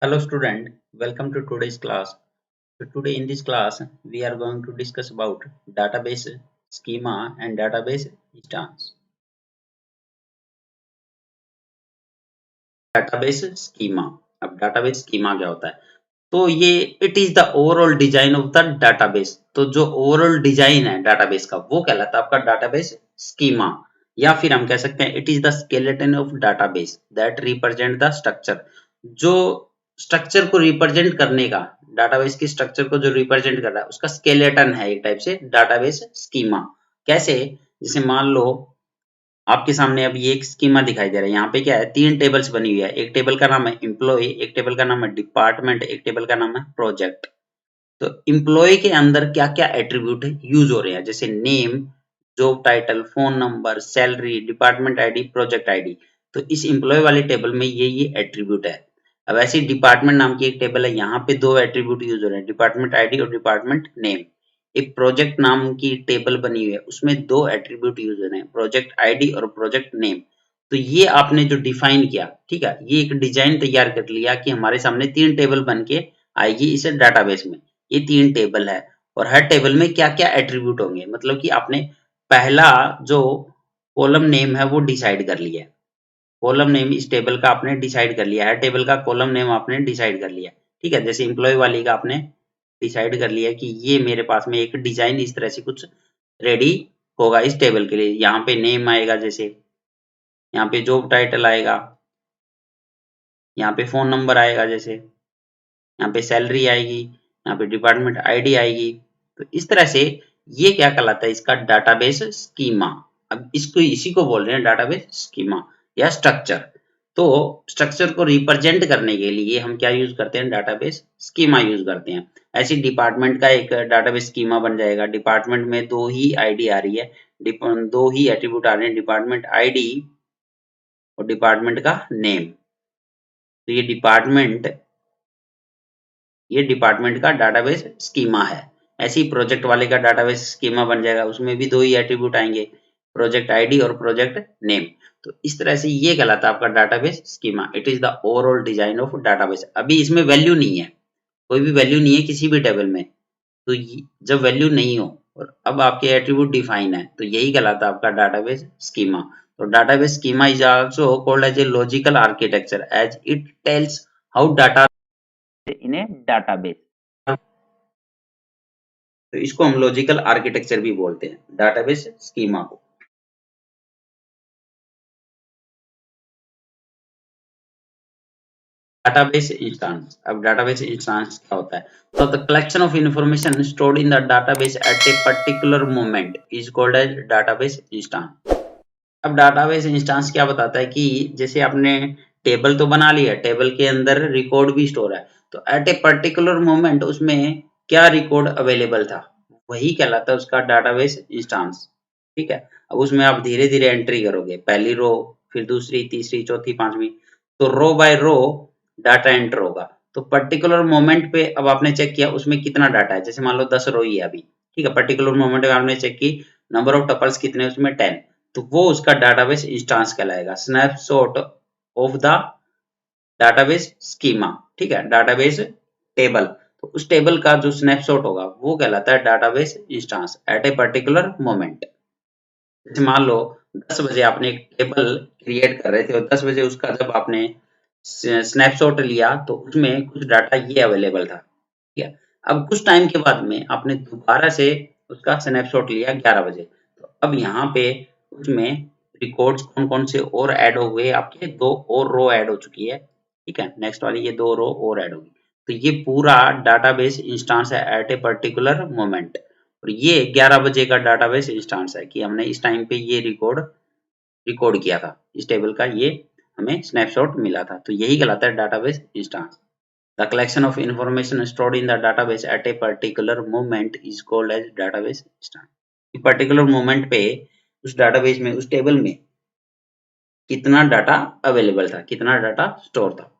Hello student, welcome to today's class. So today in this class we are going to discuss about database schema and database instance. Database schema. अब database schema क्या होता है? तो ये it is the overall design of the database. तो जो overall design है database का वो कहलाता है आपका डाटाबेस स्कीमा, या फिर हम कह सकते हैं it is the skeleton of database that represent the structure. जो स्ट्रक्चर को रिप्रेजेंट करने का, डाटाबेस की स्ट्रक्चर को जो रिप्रेजेंट कर रहा है उसका स्केलेटन है एक टाइप से डाटाबेस स्कीमा। कैसे? जैसे मान लो आपके सामने अब ये एक स्कीमा दिखाई दे रहा है। यहाँ पे क्या है, तीन टेबल्स बनी हुई है। एक टेबल का नाम है एम्प्लॉय, एक टेबल का नाम है डिपार्टमेंट, एक टेबल का नाम है प्रोजेक्ट। तो एम्प्लॉय के अंदर क्या क्या एट्रीब्यूट यूज हो रहे हैं, जैसे name, job title, phone number, salary, department ID, project ID. तो इस एम्प्लॉय वाले टेबल में ये एट्रीब्यूट है। अब ऐसे डिपार्टमेंट नाम की एक टेबल है, यहाँ पे दो एट्रीब्यूट यूज हो रहे हैं, डिपार्टमेंट आईडी और डिपार्टमेंट नेम। एक प्रोजेक्ट नाम की टेबल बनी हुई है, उसमें दो एट्रीब्यूट यूज हो रहे हैं, प्रोजेक्ट आईडी और प्रोजेक्ट नेम। तो ये आपने जो डिफाइन किया, ठीक है, ये एक डिजाइन तैयार कर लिया कि हमारे सामने तीन टेबल बन के आएगी इस डाटाबेस में। ये तीन टेबल है और हर टेबल में क्या क्या एट्रीब्यूट होंगे, मतलब कि आपने पहला जो कॉलम नेम है वो डिसाइड कर लिया है। कॉलम नेम इस टेबल का आपने डिसाइड कर लिया है, टेबल का कॉलम नेम आपने डिसाइड कर लिया है। ठीक है, जैसे एम्प्लॉय वाली का आपने डिसाइड कर लिया कि ये मेरे पास में एक डिजाइन इस तरह से कुछ रेडी होगा इस टेबल के लिए। यहाँ पे नेम आएगा, जैसे यहाँ पे जॉब टाइटल आएगा, यहाँ पे फोन नंबर आएगा, जैसे यहाँ पे सैलरी आएगी, यहाँ पे डिपार्टमेंट आईडी आएगी। तो इस तरह से ये क्या कहलाता है, इसका डाटाबेस स्कीमा। अब इसको इसी को बोल रहे हैं डाटाबेस स्कीमा या स्ट्रक्चर। तो स्ट्रक्चर को रिप्रेजेंट करने के लिए हम क्या यूज करते हैं, डाटाबेस स्कीमा यूज करते हैं। ऐसे डिपार्टमेंट का एक डाटाबेस स्कीमा बन जाएगा। डिपार्टमेंट में दो ही आईडी आ रही है, दो ही एट्रीब्यूट आ रहे हैं, डिपार्टमेंट आईडी और डिपार्टमेंट का नेम। तो ये डिपार्टमेंट का डाटाबेस स्कीमा है। ऐसे ही प्रोजेक्ट वाले का डाटाबेस स्कीमा बन जाएगा, उसमें भी दो ही एट्रीब्यूट आएंगे, प्रोजेक्ट आईडी और प्रोजेक्ट नेम। तो इस तरह से ये कहलाता है आपका database schema. It is the overall design of database. अभी इसमें वैल्यू नहीं है, कोई भी वैल्यू नहीं है किसी भी टेबल में। तो जब वैल्यू नहीं हो और अब आपके एट्रीब्यूट डिफाइन है, तो यही कहलाता है आपका डाटाबेस स्कीमा। तो database schema is also called as a logical architecture as it tells how data in a database. तो इसको हम लॉजिकल आर्किटेक्चर भी बोलते हैं, डाटाबेस स्कीमा को। Database instance. अब डाटाबेस इंस्टेंस क्या होता है? तो the collection of information stored in the database at a particular moment is called as database instance. अब डाटाबेस इंस्टेंस क्या बताता है कि जैसे आपने टेबल तो बना लिया, टेबल के अंदर रिकॉर्ड भी स्टोर है, तो एट ए पर्टिकुलर मोमेंट उसमें क्या रिकॉर्ड अवेलेबल था, वही कहलाता है उसका डाटाबेस इंस्टेंस। ठीक है, अब उसमें आप धीरे धीरे एंट्री करोगे, पहली रो, फिर दूसरी, तीसरी, चौथी, पांचवी, तो रो बाय रो डाटा एंटर होगा। तो पर्टिकुलर मोमेंट पे अब आपने चेक किया उसमें कितना डाटा है, जैसे मान लो 10 रो ही है अभी। ठीक है, पर्टिकुलर मोमेंट में आपने चेक की, नंबर ऑफ टपल्स कितने, उसमें 10। तो वो उसका डाटाबेस इंस्टेंस कहलाएगा, snapshot of the database schema. ठीक है, डाटाबेस टेबल, तो उस टेबल का जो स्नैपशॉट होगा वो कहलाता है database instance at a particular moment. जैसे मान लो 10 बजे आपने एक टेबल क्रिएट कर रहे थे और 10 बजे उसका जब आपने स्नैपशॉट लिया तो उसमें कुछ डाटा ये अवेलेबल था। ठीक है, अब कुछ टाइम के बाद में आपने दोबारा से उसका स्नैपशॉट लिया 11 बजे, तो अब यहाँ पे उसमें रिकॉर्ड्स कौन कौन से और ऐड हो गए, आपके दो और रो ऐड हो चुकी है। ठीक है, नेक्स्ट वाली ये दो रो और ऐड होगी। तो ये पूरा डाटाबेस इंस्टेंस है एट ए पर्टिकुलर मोमेंट। और ये 11 बजे का डाटाबेस इंस्टेंस है कि हमने इस टाइम पे ये रिकॉर्ड रिकॉर्ड किया था, इस टेबल का ये हमें स्नैपशॉट मिला था। तो यही कहलाता है database instance. The collection of information stored in the database at a particular moment is called as database instance. Particular moment पे उस डाटाबेस में, उस टेबल में कितना डाटा अवेलेबल था, कितना डाटा स्टोर था।